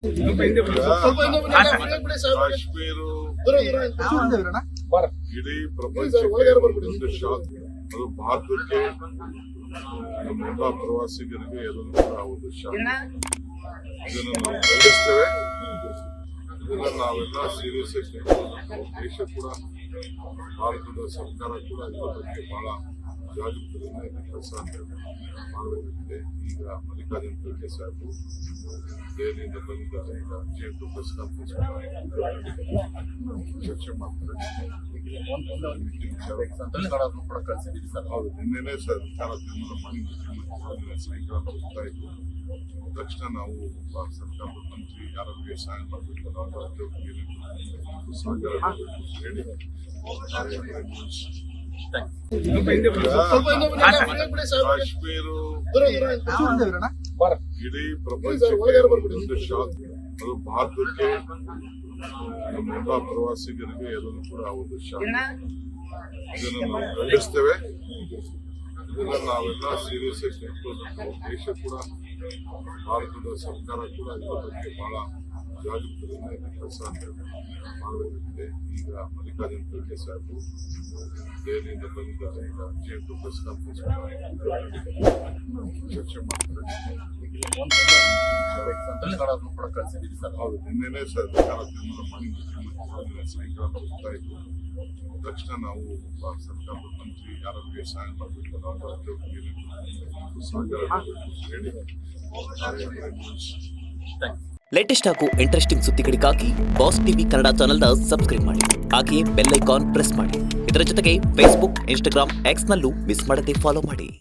ಕಾಶ್ಮೀರ ಇಡೀ ಪ್ರಪಂಚಕ್ಕೆ ಒಂದು ಶಾಕ್. ಅದು ಭಾರತಕ್ಕೆ ನಮ್ಮೆಲ್ಲ ಪ್ರವಾಸಿಗರಿಗೆ ಎಲ್ಲರೂ ಕೂಡ ಒಂದು ಶಾಕ್. ಇದನ್ನು ನಾವು ಖಂಡಿಸ್ತೇವೆ. ಇದನ್ನ ನಾವೆಲ್ಲ ಸೀರಿಯಸ್ ಆಗಿ ದೇಶ ಕೂಡ ಭಾರತದ ಸರ್ಕಾರ ಕೂಡ ಇದರ ಬಗ್ಗೆ ಬಹಳ ಜಾಗೃತದಿಂದ ಕೆಲಸ ಮಾಡಬೇಕಾಗಿದೆ. ಈಗ ಮಲ್ಲಿಕಾರ್ಜುನ ಖರ್ಗೆ ಸಾಹೇಬರು ದೆಹಲಿಯಿಂದ ಬಂದಿದ್ದಾರೆ. ಈಗ ಅರ್ಜೆಂಟ್ ಪ್ರೆಸ್ ಕಾನ್ಫರೆನ್ಸ್ ಚರ್ಚೆ ಮಾಡ್ತಾರೆ. ಹೌದು, ನಿನ್ನೆನೇ ಸರ್ ವಿಚಾರ ತೀರ್ಮಾನ ಮಾಡಿ ಸಾಯಂಕಾಲ ಹೋಗ್ತಾ ಇದ್ರು. ತಕ್ಷಣ ನಾವು ಸರ್ಕಾರದ ಮಂತ್ರಿ ಯಾರಿಗೆ ಸಹಾಯ ಮಾಡಬೇಕು ನಾವು ಸಹಕಾರ ಹೇಳಿ ಕಾಶ್ಮೀರ ಇಡೀ ಪ್ರಪಂಚಕ್ಕೆ ಒಂದು ಶಾಕ್. ಅದು ಭಾರತಕ್ಕೆ ನಮ್ಮೆಲ್ಲ ಪ್ರವಾಸಿಗರಿಗೆ ಎಲ್ಲರೂ ಕೂಡ ಒಂದು ಶಾಕ್. ಇದನ್ನು ನಾವು ಖಂಡಿಸ್ತೇವೆ. ಇದನ್ನ ನಾವೆಲ್ಲ ಸೀರಿಯಸ್ ಆಗಿ ದೇಶ ಕೂಡ ಭಾರತದ ಸರ್ಕಾರ ಕೂಡ ಇದರ ಬಗ್ಗೆ ಬಹಳ ಜಾಗೃತದಿಂದ ಕೆಲಸ ಮಾಡಬೇಕಾಗಿದೆ. ಈಗ ಮಲ್ಲಿಕಾರ್ಜುನ ಖರ್ಗೆ ಸಾಹೇಬರು ದೆಹಲಿಯಿಂದ ಬಂದಿದ್ದಾರೆ. ಈಗ ಅರ್ಜೆಂಟ್ ಪ್ರೆಸ್ ಕಾನ್ಫರೆನ್ಸ್ ಚರ್ಚೆ ಮಾಡ್ತಾರೆ. ಹೌದು, ನಿನ್ನೆನೇ ಸರ್ ವಿಚಾರ ತೀರ್ಮಾನ ಮಾಡಿ ಸಾಯಂಕಾಲ ಹೋಗ್ತಾ ಇದ್ರು. ತಕ್ಷಣ ನಾವು ಸರ್ಕಾರದ ಮಂತ್ರಿ ಯಾರಿಗೆ ಸಹಾಯ ಮಾಡಬೇಕು ನಾವು ಸಹಕಾರ ಹೇಳಿ ಲೇಟೆಸ್ಟ್ ಹಾಗೂ ಇಂಟ್ರೆಸ್ಟಿಂಗ್ ಸುದ್ದಿಗಳಿಗಾಗಿ ಬಾಸ್ ಟಿವಿ ಕನ್ನಡ ಚಾನೆಲ್ನ ಸಬ್ಸ್ಕ್ರೈಬ್ ಮಾಡಿ. ಹಾಗೆಯೇ ಬೆಲ್ ಐಕಾನ್ ಪ್ರೆಸ್ ಮಾಡಿ. ಇದರ ಜೊತೆಗೆ ಫೇಸ್ಬುಕ್, ಇನ್ಸ್ಟಾಗ್ರಾಮ್, ಎಕ್ಸ್ನಲ್ಲೂ ಮಿಸ್ ಮಾಡದೆ ಫಾಲೋ ಮಾಡಿ.